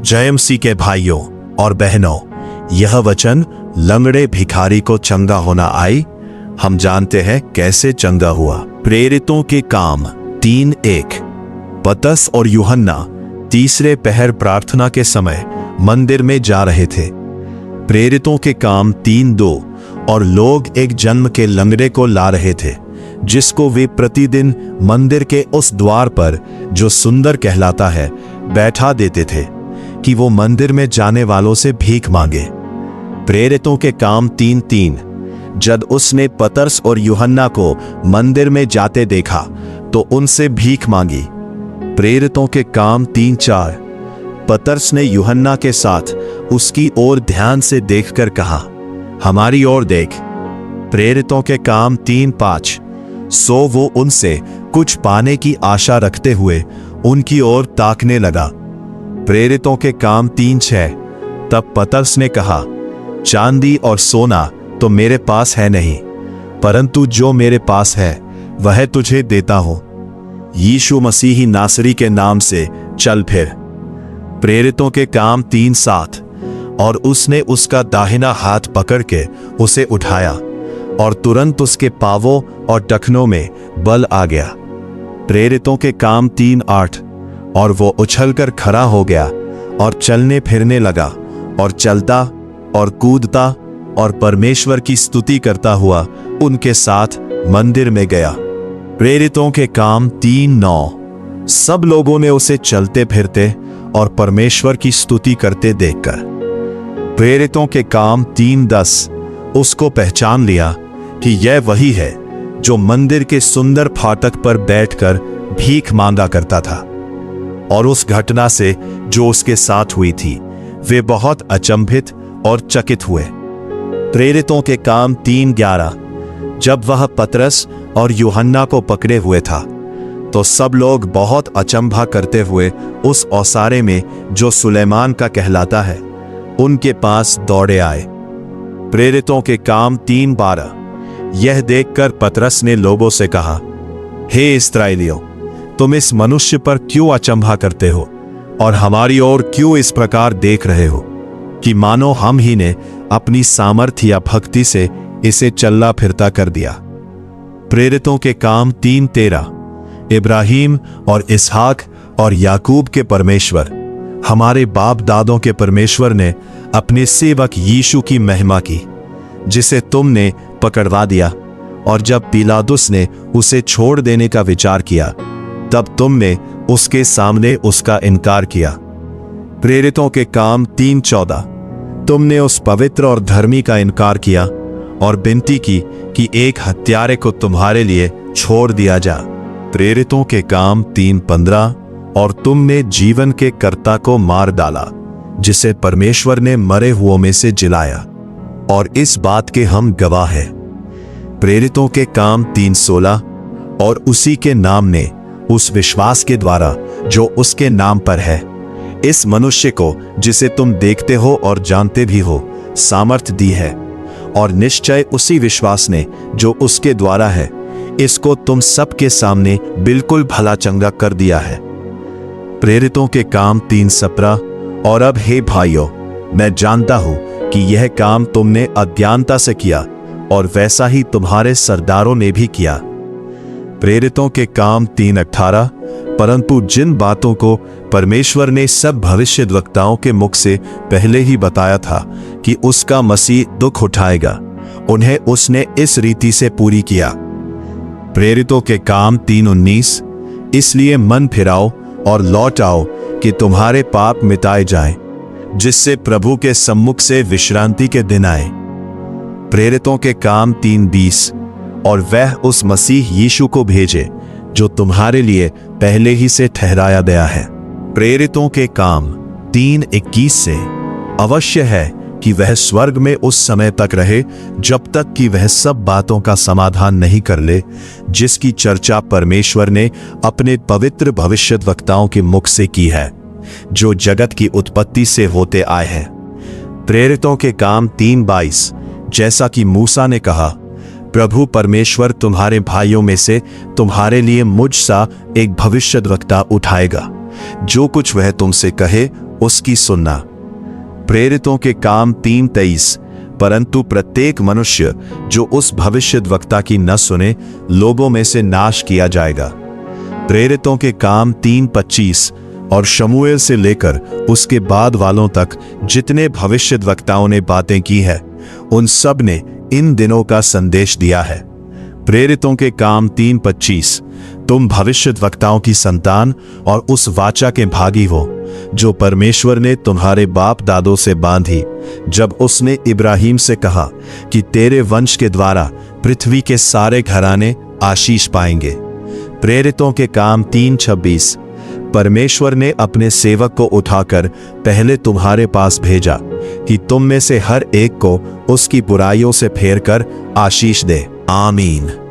जयमसी के भाइयों और बहनों, यह वचन लंगड़े भिखारी को चंगा होना आई। हम जानते हैं कैसे चंगा हुआ। प्रेरितों के काम 3:1। पतरस और यूहन्ना तीसरे पहर प्रार्थना के समय मंदिर में जा रहे थे। प्रेरितों के काम 3:2। और लोग एक जन्म के लंगड़े को ला रहे थे, जिसको वे प्रतिदिन मंदिर के उस द्वार पर, जो सुंदर कहलाता है, बैठा देते थे कि वो मंदिर में जाने वालों से भीख मांगे। प्रेरितों के काम 3:3। जब उसने पतरस और यूहन्ना को मंदिर में जाते देखा तो उनसे भीख मांगी। प्रेरितों के काम 3:4। पतरस ने यूहन्ना के साथ उसकी ओर ध्यान से देखकर कहा, हमारी ओर देख। प्रेरितों के काम 3:5। सो वो उनसे कुछ पाने की आशा रखते हुए उनकी ओर ताकने लगा। प्रेरितों के काम 3:6। तब पतरस ने कहा, चांदी और सोना तो मेरे पास है नहीं, परंतु जो मेरे पास है वह तुझे देता हूं। यीशु मसीही नासरी के नाम से चल फिर। प्रेरितों के काम 3:7। और उसने उसका दाहिना हाथ पकड़ के उसे उठाया और तुरंत उसके पांवों और टखनों में बल आ गया। प्रेरितों के काम 3:8। और वो उछलकर खड़ा हो गया और चलने फिरने लगा और चलता और कूदता और परमेश्वर की स्तुति करता हुआ उनके साथ मंदिर में गया। प्रेरितों के काम 3:9। सब लोगों ने उसे चलते फिरते और परमेश्वर की स्तुति करते देखकर। प्रेरितों के काम 3:10। उसको पहचान लिया कि यह वही है जो मंदिर के सुंदर फाटक पर बैठकर भीख मांगा करता था। और उस घटना से जो उसके साथ हुई थी, वे बहुत अचंभित और चकित हुए। प्रेरितों के काम 3:11। जब वह पतरस और यूहन्ना को पकड़े हुए था, तो सब लोग बहुत अचंभा करते हुए उस ओसारे में, जो सुलेमान का कहलाता है, उनके पास दौड़े आए। प्रेरितों के काम 3:12। यह देखकर पतरस ने लोगों से कहा, हे इस्राएलियों, तुम इस मनुष्य पर क्यों अचंभा करते हो और हमारी ओर क्यों इस प्रकार देख रहे हो कि मानो हम ही ने अपनी सामर्थ्य या भक्ति से इसे चलना फिरता कर दिया। प्रेरितों के काम 3:13। इब्राहिम और इसहाक और याकूब के परमेश्वर, हमारे बाप दादों के परमेश्वर ने अपने सेवक यीशु की महिमा की, जिसे तुमने पकड़वा दिया। और जब पिलातुस ने उसे छोड़ देने का विचार किया, तब तुमने उसके सामने उसका इनकार किया। प्रेरितों के काम 3:14। तुमने उस पवित्र और धर्मी का इनकार किया और विनती की कि एक हत्यारे को तुम्हारे लिए छोड़ दिया जा। प्रेरितों के काम 3:15। और तुमने जीवन के कर्ता को मार डाला, जिसे परमेश्वर ने मरे हुओं में से जिलाया, और इस बात के हम गवाह हैं। प्रेरितों के काम 3:16। और उसी के नाम ने, उस विश्वास के द्वारा जो उसके नाम पर है, इस मनुष्य को, जिसे तुम देखते हो और जानते भी हो, सामर्थ दी है। और निश्चय उसी विश्वास ने, जो उसके द्वारा है, इसको तुम सबके सामने बिल्कुल भला चंगा कर दिया है। प्रेरितों के काम 3:17। और अब हे भाइयों, मैं जानता हूं कि यह काम तुमने अज्ञानता से किया, और वैसा ही तुम्हारे सरदारों ने भी किया। प्रेरितों के काम 3:18। परंतु जिन बातों को परमेश्वर ने सब भविष्यद्वक्ताओं के मुख से पहले ही बताया था कि उसका मसीह दुख उठाएगा, उन्हें उसने इस रीति से पूरी किया। प्रेरितों के काम 3:19। इसलिए मन फिराओ और लौट आओ कि तुम्हारे पाप मिटाए जाएं, जिससे प्रभु के सम्मुख से विश्रांति के दिन आए। प्रेरितों के काम 3:20। और वह उस मसीह यीशु को भेजे, जो तुम्हारे लिए पहले ही से ठहराया गया है। प्रेरितों के काम 3:21 से अवश्य है कि वह स्वर्ग में उस समय तक रहे जब तक कि वह सब बातों का समाधान नहीं कर ले, जिसकी चर्चा परमेश्वर ने अपने पवित्र भविष्यद्वक्ताओं के मुख से की है, जो जगत की उत्पत्ति से होते आए हैं। प्रेरितों के काम 3:22। जैसा कि मूसा ने कहा, प्रभु परमेश्वर तुम्हारे भाइयों में से तुम्हारे लिए मुझ सा एक भविष्यद्वक्ता उठाएगा, जो कुछ वह तुमसे कहे उसकी सुनना। प्रेरितों के काम 3:23। परंतु प्रत्येक मनुष्य जो उस भविष्यद्वक्ता की न सुने, लोगों में से नाश किया जाएगा। प्रेरितों के काम 3:25। और शमूएल से लेकर उसके बाद वालों तक जितने भविष्यद्वक्ताओं ने बातें की है, उन सब ने इन दिनों का संदेश दिया है। प्रेरितों के काम 3:25। तुम भविष्यद्वक्ताओं की संतान और उस वाचा के भागी हो जो परमेश्वर ने तुम्हारे बाप दादों से बांधी, जब उसने इब्राहिम से कहा कि तेरे वंश के द्वारा पृथ्वी के सारे घराने आशीष पाएंगे। प्रेरितों के काम 3:26। परमेश्वर ने अपने सेवक को उठाकर पहले तुम्हारे पास भेजा कि तुम में से हर एक को उसकी बुराइयों से फेरकर आशीष दे। आमीन।